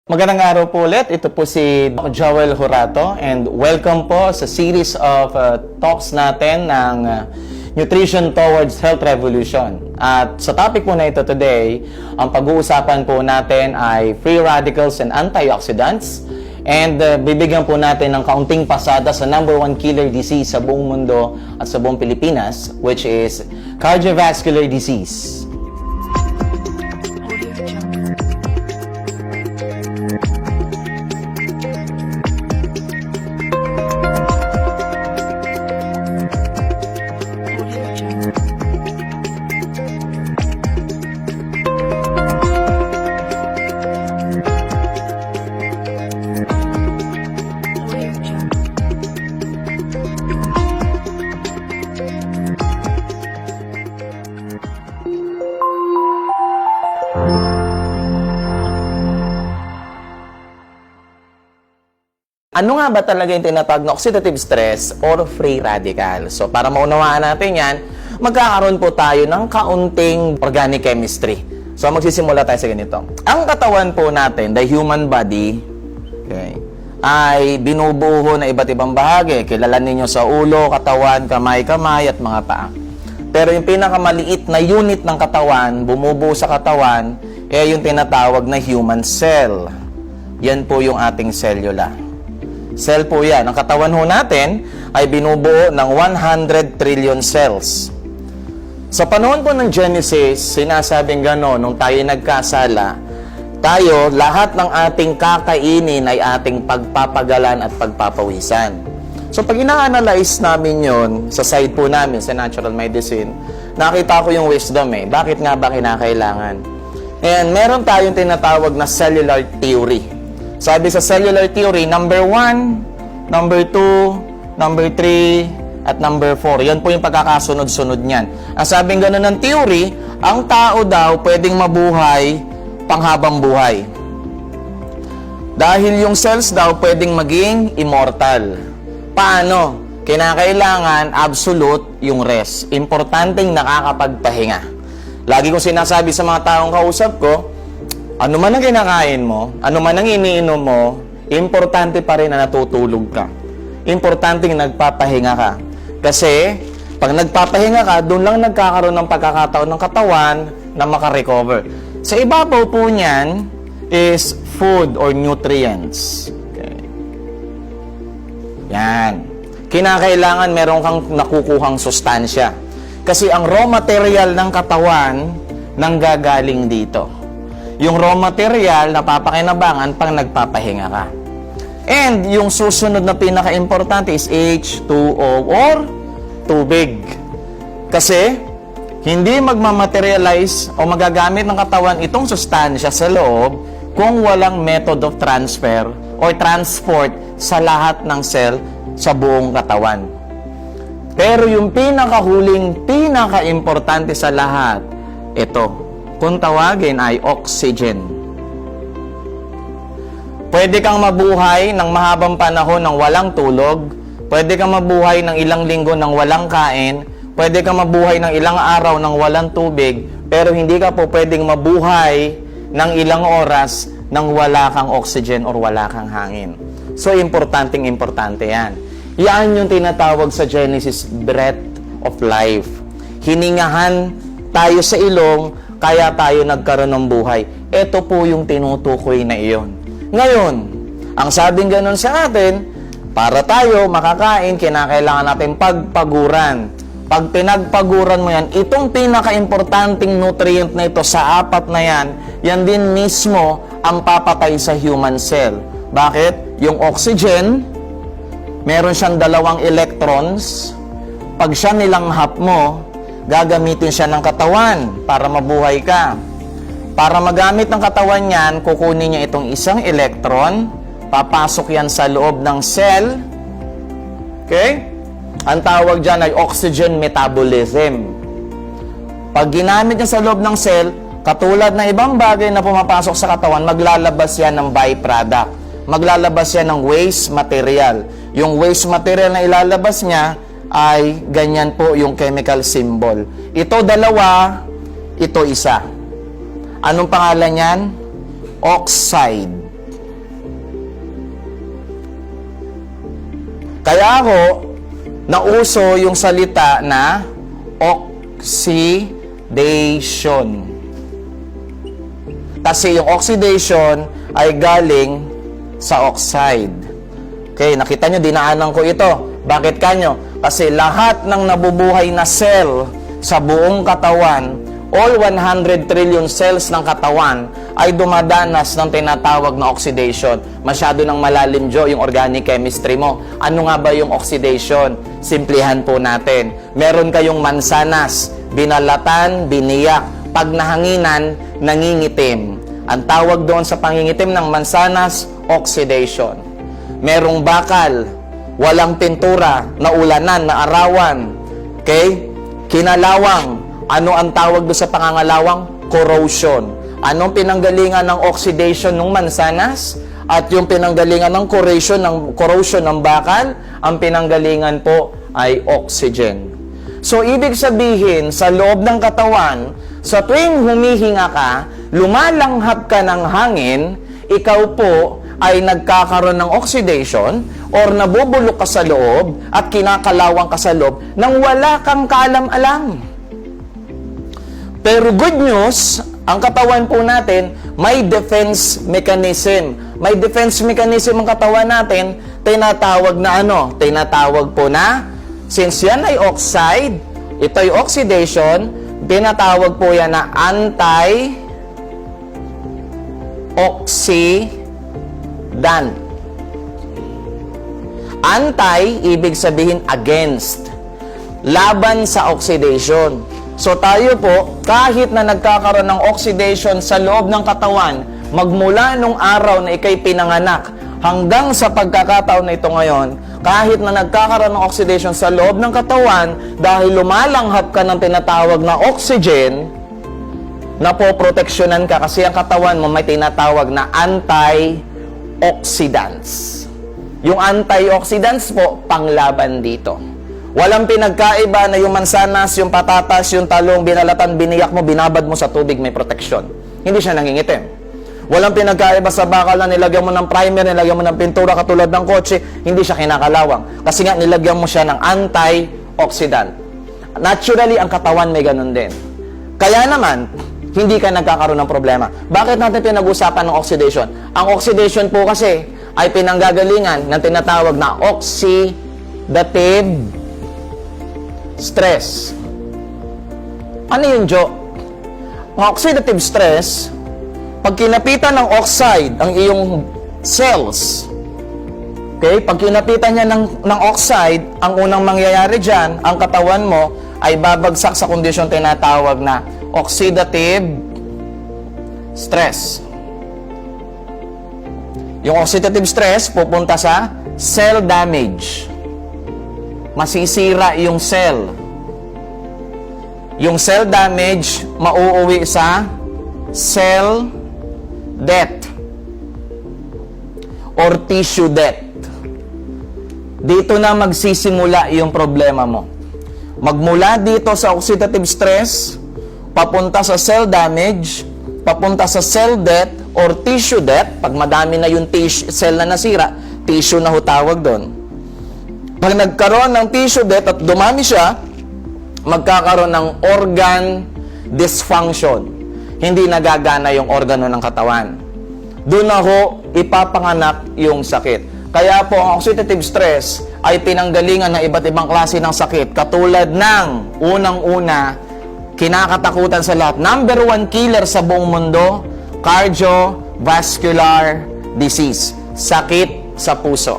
Magandang araw po ulit. Ito po si Joel Horato and welcome po sa series of talks natin ng Nutrition Towards Health Revolution. At sa topic po na ito today, ang pag-uusapan po natin ay free radicals and antioxidants. And bibigyan po natin ng kaunting pasada sa number one killer disease sa buong mundo at sa buong Pilipinas, which is cardiovascular disease. Ano nga ba talaga yung tinatawag na oxidative stress or free radical? So, para maunawaan natin yan, magkakaroon po tayo ng kaunting organic chemistry. So, magsisimula tayo sa ganito. Ang katawan po natin, the human body, okay, ay binubuo na iba't ibang bahagi. Kilala ninyo sa ulo, katawan, kamay, at mga paa. Pero yung pinakamaliit na unit ng katawan, bumubuo sa katawan, yung tinatawag na human cell. Yan po yung ating cellula. Cell po yan. Ang katawan ho natin ay binubuo ng 100 trillion cells. Sa panahon po ng Genesis, sinasabing gano'n, nung tayo nagkasala, tayo, lahat ng ating kakainin ay ating pagpapagalan at pagpapawisan. So pag ina-analyze namin yon sa side po namin, sa natural medicine, nakita ko yung wisdom Bakit nga ba kinakailangan? And meron tayong tinatawag na cellular theory. Sabi sa cellular theory, number 1, number 2, number 3, at number 4. Yan po yung pagkakasunod-sunod niyan. Ang sabing gano'n ng theory, ang tao daw pwedeng mabuhay panghabang buhay. Dahil yung cells daw pwedeng maging immortal. Paano? Kinakailangan absolute yung rest. Importanteng nakakapagpahinga. Lagi kong sinasabi sa mga taong kausap ko, ano man ang kinakain mo, ano man ang iniinom mo, importante pa rin na natutulog ka. Importante nagpapahinga ka. Kasi, pag nagpapahinga ka, doon lang nagkakaroon ng pagkakataon ng katawan na makarecover. Sa ibabaw po niyan is food or nutrients. Okay. Yan. Kinakailangan meron kang nakukuhang sustansya. Kasi ang raw material ng katawan nanggagaling dito. Yung raw material, napapakinabangan pang nagpapahinga ka. And yung susunod na pinaka-importante is H2O or tubig. Kasi, hindi magmamaterialize o magagamit ng katawan itong sustansya sa loob kung walang method of transfer or transport sa lahat ng cell sa buong katawan. Pero yung pinakahuling, pinaka-importante sa lahat, ito. Kung tawagin ay oxygen. Pwede kang mabuhay ng mahabang panahon ng walang tulog. Pwede kang mabuhay ng ilang linggo ng walang kain. Pwede kang mabuhay ng ilang araw ng walang tubig. Pero hindi ka po pwedeng mabuhay ng ilang oras nang wala kang oxygen or wala kang hangin. So, importante yan. Yan yung tinatawag sa Genesis, breath of life. Hiningahan tayo sa ilong, kaya tayo nagkaroon ng buhay. Ito po yung tinutukoy na iyon. Ngayon, ang sabing ganun sa atin, para tayo makakain, kinakailangan natin pagpaguran. Pag pinagpaguran mo yan, itong pinaka-importanting nutrient na ito sa apat na yan, yan din mismo ang papatay sa human cell. Bakit? Yung oxygen, meron siyang 2 electrons. Pag siya nilanghap mo, gagamitin siya ng katawan para mabuhay ka. Para magamit ng katawan yan, kukunin niya itong isang electron, papasok yan sa loob ng cell. Okay? Ang tawag dyan ay oxygen metabolism. Pag ginamit niya sa loob ng cell, katulad ng ibang bagay na pumapasok sa katawan, maglalabas yan ng byproduct. Maglalabas yan ng waste material. Yung waste material na ilalabas niya, ay ganyan po yung chemical symbol. Ito 2, ito 1. Anong pangalan yan? Oxide. Kaya ako, nauso yung salita na oxidation. Kasi yung oxidation ay galing sa oxide. Okay, nakita nyo, dinaanan ko ito. Bakit kanyo? Kasi lahat ng nabubuhay na cell sa buong katawan, all 100 trillion cells ng katawan, ay dumadanas ng tinatawag na oxidation. Masyado nang malalim, Jo, yung organic chemistry mo. Ano nga ba yung oxidation? Simplihan po natin. Meron kayong mansanas, binalatan, biniyak. Pag nahanginan, nangingitim. Ang tawag doon sa pangingitim ng mansanas, oxidation. Merong bakal, walang pintura, naulanan, naarawan. Okay? Kinalawang. Ano ang tawag doon sa pangangalawang? Corrosion. Anong pinanggalingan ng oxidation ng mansanas? At yung pinanggalingan ng corrosion ng bakal, ang pinanggalingan po ay oxygen. So, ibig sabihin, sa loob ng katawan, sa tuwing humihinga ka, lumalanghap ka ng hangin, ikaw po ay nagkakaroon ng oxidation or nabubulok ka sa loob at kinakalawang ka sa loob nang wala kang kaalam-alam. Pero good news, ang katawan po natin may defense mechanism. May defense mechanism ang katawan natin, tinatawag na ano? Tinatawag po na, since yan ay oxide, ito ay oxidation, tinatawag po yan na anti-oxidant. Anti, ibig sabihin against. Laban sa oxidation. So tayo po, kahit na nagkakaroon ng oxidation sa loob ng katawan, magmula nung araw na ikay pinanganak, hanggang sa pagkakataon na ito ngayon, kahit na nagkakaroon ng oxidation sa loob ng katawan, dahil lumalanghap ka ng tinatawag na oxygen, napoproteksyonan ka kasi ang katawan mo may tinatawag na antioxidants. Yung antioxidants po, panglaban dito. Walang pinagkaiba na yung mansanas, yung patatas, yung talong, binalatan, biniyak mo, binabad mo sa tubig, may proteksyon. Hindi siya nangingitim. Walang pinagkaiba sa bakal na nilagyan mo ng primer, nilagyan mo ng pintura katulad ng kotse, hindi siya kinakalawang. Kasi nga nilagyan mo siya ng antioxidant. Naturally, ang katawan may ganun din. Kaya naman, hindi ka nagkakaroon ng problema. Bakit natin pinag-usapan ng oxidation? Ang oxidation po kasi ay pinanggagalingan ng tinatawag na oxidative stress. Ano yun, Jo? Ang oxidative stress, pag kinapitan ng oxide ang iyong cells, okay, pag kinapitan niya ng oxide, ang unang mangyayari dyan, ang katawan mo ay babagsak sa kondisyon tinatawag na oxidative stress. Yung oxidative stress pupunta sa cell damage. Masisira yung cell. Yung cell damage mauuwi sa cell death or tissue death. Dito na magsisimula yung problema mo. Magmula dito sa oxidative stress, papunta sa cell damage, papunta sa cell death or tissue death. Pag madami na yung cell na nasira, tissue na tawag doon. Pag nagkaroon ng tissue death at dumami siya, magkakaroon ng organ dysfunction. Hindi nagagana yung organo ng katawan. Doon ako ipapanganak yung sakit. Kaya po ang oxidative stress ay pinanggalingan ng iba't ibang klase ng sakit. Katulad ng unang-una, kinakatakutan sa lahat. Number 1 killer sa buong mundo, cardiovascular disease. Sakit sa puso.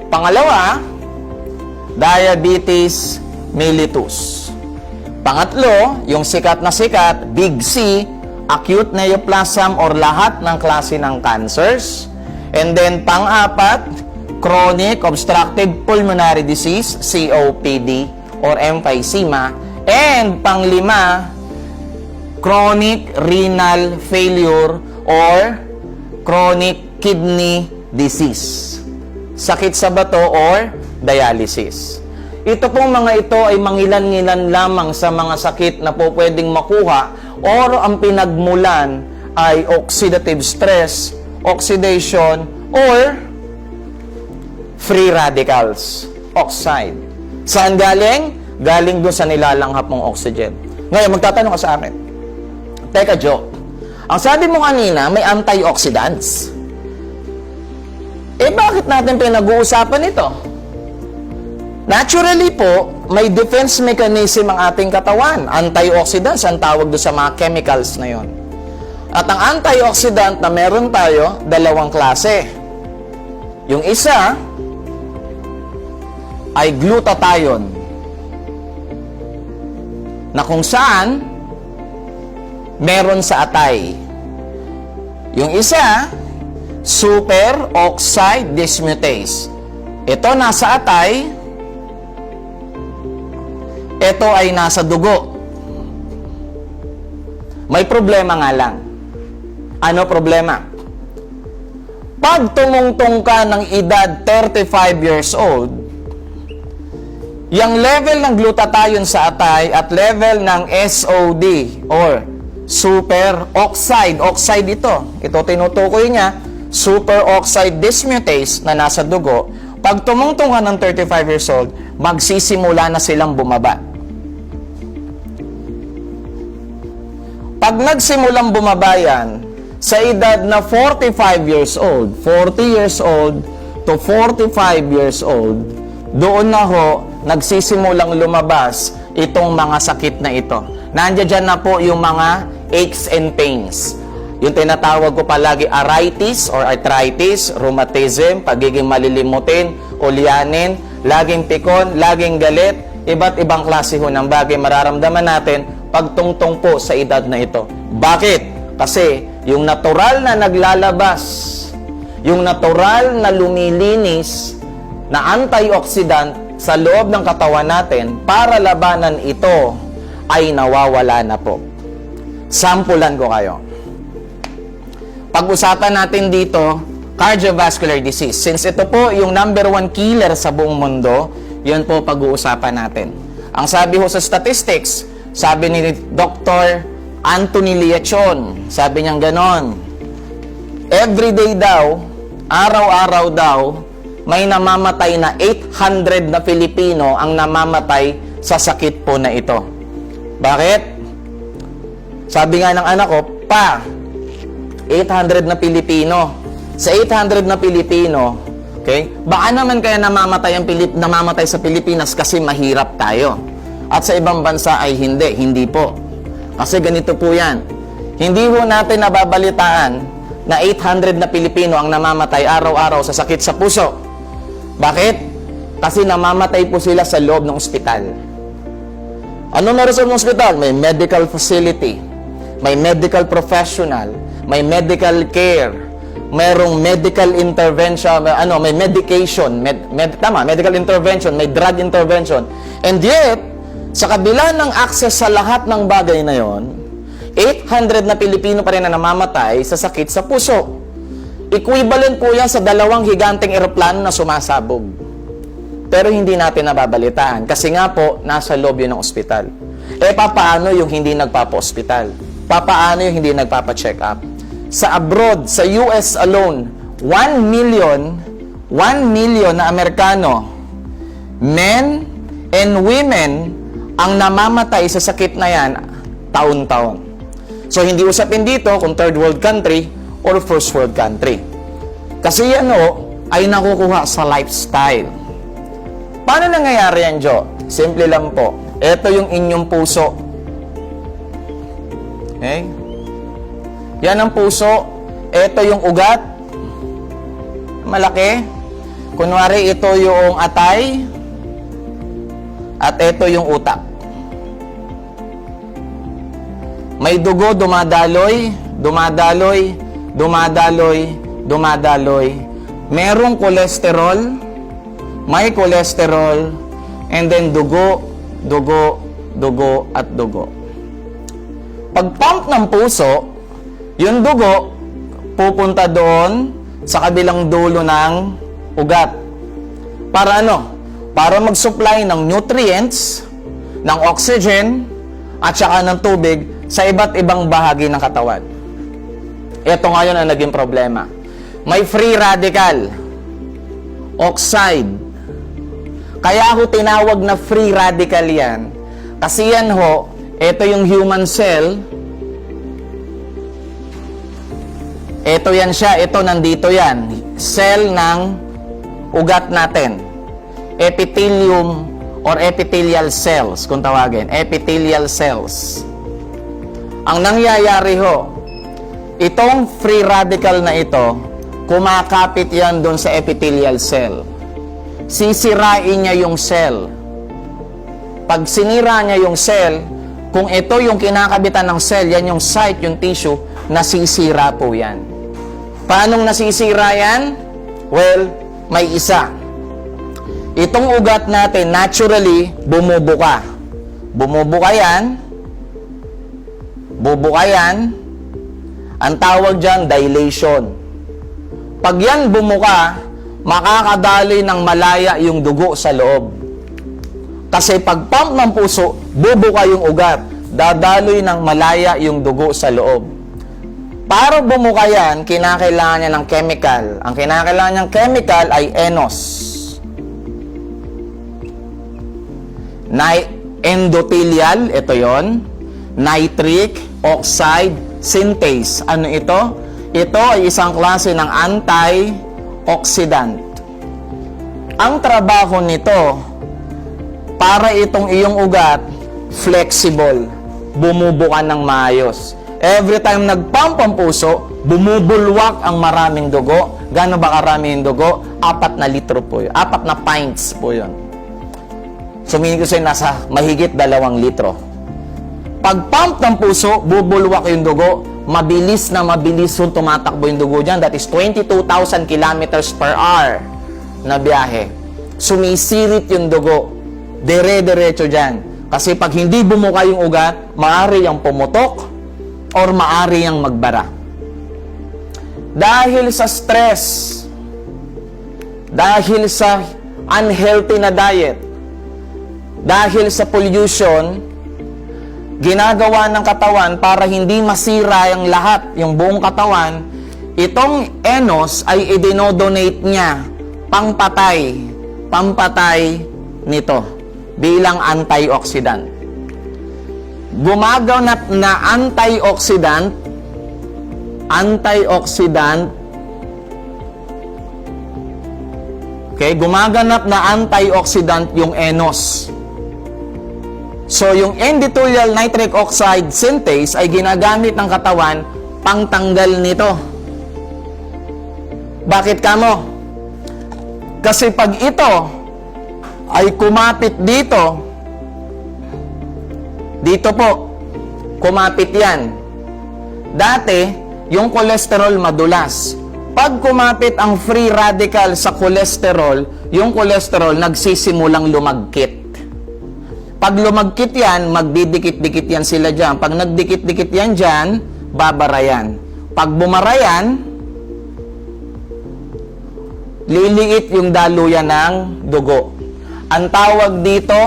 Pangalawa, diabetes mellitus. Pangatlo, yung sikat na sikat, Big C, acute neoplasm or lahat ng klase ng cancers. And then, pang-apat, chronic obstructive pulmonary disease, COPD or emphysema. And pang-lima, chronic renal failure or chronic kidney disease. Sakit sa bato or dialysis. Ito pong mga ito ay mangilan-ngilan lamang sa mga sakit na po pwedeng makuha or ang pinagmulan ay oxidative stress, oxidation, or free radicals, oxide. Saan galing? Galing doon sa nilalanghap mong oxygen. Ngayon, magtatanong ka sa akin, teka, Joe, ang sabi mo kanina, may antioxidants. Bakit natin pinag-uusapan ito? Naturally po, may defense mechanism ang ating katawan. Antioxidants ang tawag doon sa mga chemicals na yon. At ang antioxidant na meron tayo, dalawang klase. Yung isa ay glutathione, na kung saan meron sa atay. Yung isa, superoxide dismutase. Ito nasa atay, ito ay nasa dugo. May problema nga lang. Ano problema? Pag tumungtong ka ng edad 35 years old, yung level ng glutathione sa atay at level ng SOD or superoxide, oxide ito tinutukoy niya, superoxide dismutase na nasa dugo, pag tumungtong ka ng 35 years old, magsisimula na silang bumaba. Pag nagsimulang bumaba yan, sa edad na 45 years old, 40 years old to 45 years old, doon na ho, nagsisimulang lumabas itong mga sakit na ito. Nandiyan dyan na po yung mga aches and pains. Yung tinatawag ko palagi arthritis or arthritis, rheumatism, pagiging malilimutin, ulyanin, laging pikon, laging galit, iba't ibang klase ho ng bagay mararamdaman natin pagtungtong po sa edad na ito. Bakit? Kasi yung natural na naglalabas, yung natural na lumilinis na antioxidant sa loob ng katawan natin para labanan ito ay nawawala na po. Sampulan ko kayo. Pag-usapan natin dito, cardiovascular disease. Since ito po yung number 1 killer sa buong mundo, yun po pag-uusapan natin. Ang sabi ho sa statistics, sabi ni Dr. Anthony Leachon, sabi niyang ganon, everyday daw, araw-araw daw, may namamatay na 800 na Pilipino ang namamatay sa sakit po na ito. Bakit? Sabi nga ng anak ko, pa, 800 na Pilipino. Sa 800 na Pilipino, okay, baka naman kaya namamatay sa Pilipinas kasi mahirap tayo. At sa ibang bansa ay hindi po. Kasi ganito po yan. Hindi ho natin nababalitaan na 800 na Pilipino ang namamatay araw-araw sa sakit sa puso. Bakit? Kasi namamatay po sila sa loob ng ospital. Ano meron sa ospital? May medical facility, may medical professional, may medical care, mayroong medical intervention, may medication, medical intervention, may drug intervention. And yet, sa kabila ng access sa lahat ng bagay na yon, 800 na Pilipino pa rin na namamatay sa sakit sa puso. Equivalent po yan sa 2 higanteng eroplano na sumasabog. Pero hindi natin nababalitaan kasi nga po, nasa loob yun ng ospital. Papaano yung hindi nagpapa-ospital? Papaano yung hindi nagpapa-check up? Sa abroad, sa US alone, 1 million na Amerikano, men and women, ang namamatay sa sakit na yan, taon-taon. So, hindi usapin dito kung third world country or first world country. Kasi yan ay nakukuha sa lifestyle. Paano nangyayari yan, Jo? Simple lang po. Ito yung inyong puso. Okay? Yan ang puso. Ito yung ugat. Malaki. Kunwari, ito yung atay. At ito yung utak. May dugo dumadaloy, dumadaloy, dumadaloy, dumadaloy. Merong kolesterol, may kolesterol, and then dugo, dugo, dugo, at dugo. Pag-pump ng puso, yung dugo, pupunta doon sa kabilang dulo ng ugat. Para ano? Para mag-supply ng nutrients, ng oxygen, at saka ng tubig sa iba't ibang bahagi ng katawan. Ito ngayon ang naging problema. May free radical. oxide. Kaya ako tinawag na free radical yan. Kasi yan ho, ito yung human cell. Ito yan siya, ito nandito yan. Cell ng ugat natin. Epithelium or epithelial cells, kung tawagin. Epithelial cells. Ang nangyayari ho, itong free radical na ito, kumakapit yan doon sa epithelial cell. Sisirain niya yung cell. Pag sinira niya yung cell, kung ito yung kinakabitan ng cell, yan yung site, yung tissue, nasisira po yan. Paanong nasisira yan? Well, may isa. Itong ugat natin, naturally, bumubuka. Bumubuka yan. Bubuka yan. Ang tawag dyan, dilation. Pag yan bumuka, makakadali ng malaya yung dugo sa loob. Kasi pag pump ng puso, bubuka yung ugat. Dadaloy ng malaya yung dugo sa loob. Para bumuka yan, kinakailangan niya ng chemical. Ang kinakailangan niyang chemical ay enos. Endothelial, ito yon. Nitric oxide synthase. Ano ito? Ito ay isang klase ng anti-oxidant. Ang trabaho nito, para itong iyong ugat, flexible. Bumubuka ng maayos. Every time nagpump ang puso, bumubulwak ang maraming dugo. Gaano ba karami yung dugo? 4 na litro po yun. 4 na pints po yun. So, meaning ko sa'yo, nasa mahigit 2 litro. Pag pump ng puso, bubulwak yung dugo. Mabilis na mabilis yung tumatakbo yung dugo dyan. That is 22,000 kilometers per hour na biyahe. Sumisirit yung dugo. Dire-diretso dyan. Kasi pag hindi bumuka yung ugat, maaari yung pumutok or maaari yung magbara. Dahil sa stress, dahil sa unhealthy na diet, dahil sa pollution, ginagawa ng katawan para hindi masira yung lahat, yung buong katawan, itong enos ay idinodonate niya pampatay nito bilang antioxidant. Gumaganap na antioxidant, okay, gumaganap na antioxidant yung enos. So, yung endothelial nitric oxide synthase ay ginagamit ng katawan pangtanggal nito. Bakit kamo? Kasi pag ito ay kumapit dito po, kumapit yan. Dati, yung cholesterol madulas. Pag kumapit ang free radical sa cholesterol, yung cholesterol nagsisimulang lumagkit. Pag lumagkit yan, magdidikit-dikit yan sila dyan. Pag nagdikit-dikit yan dyan, babara yan. Pag bumara yan, liliit yung daluyan ng dugo. Ang tawag dito,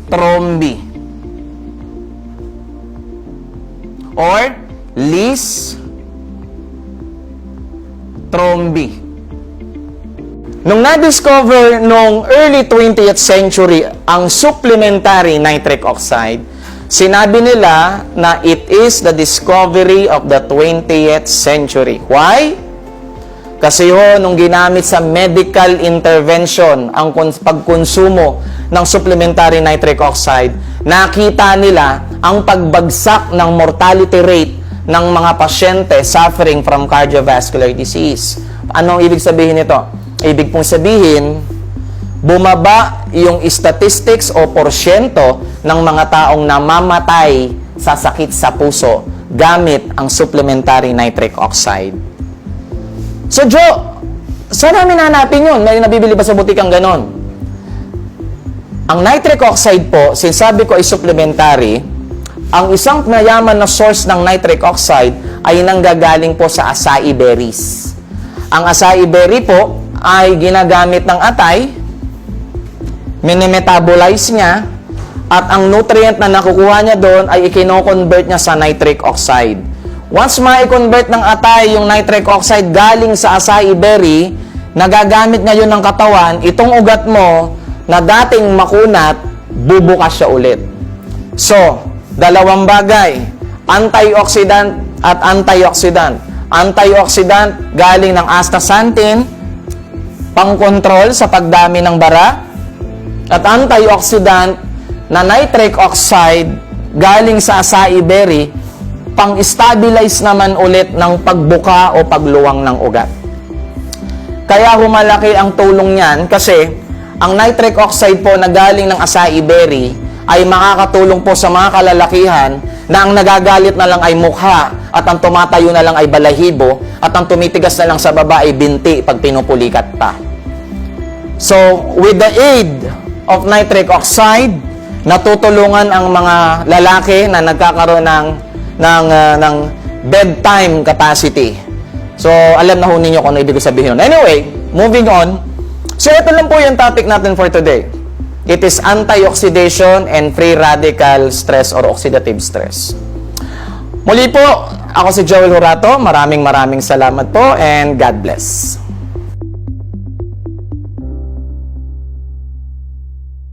thrombi. Or, Lees thrombi. Nung na-discover nung early 20th century ang supplementary nitric oxide, sinabi nila na it is the discovery of the 20th century. Why? Kasi nung ginamit sa medical intervention ang pagkonsumo ng supplementary nitric oxide, nakita nila ang pagbagsak ng mortality rate ng mga pasyente suffering from cardiovascular disease. Anong ibig sabihin nito? Ibig pong sabihin, bumaba yung statistics o porsyento ng mga taong namamatay sa sakit sa puso gamit ang supplementary nitric oxide. So, Joe, saan namin hanapin yun? May nabibili ba sa butikang ganon? Ang nitric oxide po, sinasabi ko ay supplementary, ang isang mayaman na source ng nitric oxide ay nanggagaling po sa acai berries. Ang acai berry po ay ginagamit ng atay, minimetabolize niya, at ang nutrient na nakukuha niya doon ay ikino-convert niya sa nitric oxide. Once ma-convert ng atay yung nitric oxide galing sa acai berry, nagagamit ngayon ng katawan, itong ugat mo na dating makunat, bubukas siya ulit. So, dalawang bagay, antioxidant at antioxidant. Antioxidant galing ng astaxanthin, pang-control sa pagdami ng bara, at antioxidant na nitric oxide galing sa acai berry, pang-stabilize naman ulit ng pagbuka o pagluwang ng ugat. Kaya humalaki ang tulong niyan kasi ang nitric oxide po na galing ng acai berry ay makakatulong po sa mga kalalakihan na ang nagagalit na lang ay mukha at ang tumatayo na lang ay balahibo at ang tumitigas na lang sa baba ay binti pag pinupulikat pa. So, with the aid of nitric oxide, natutulungan ang mga lalaki na nagkakaroon ng bedtime capacity. So, alam na ho ninyo kung ano ibig sabihin nun. Anyway, moving on. So, ito lang po yung topic natin for today. It is antioxidation and free radical stress or oxidative stress. Muli po, ako si Joel Horato. Maraming salamat po and God bless.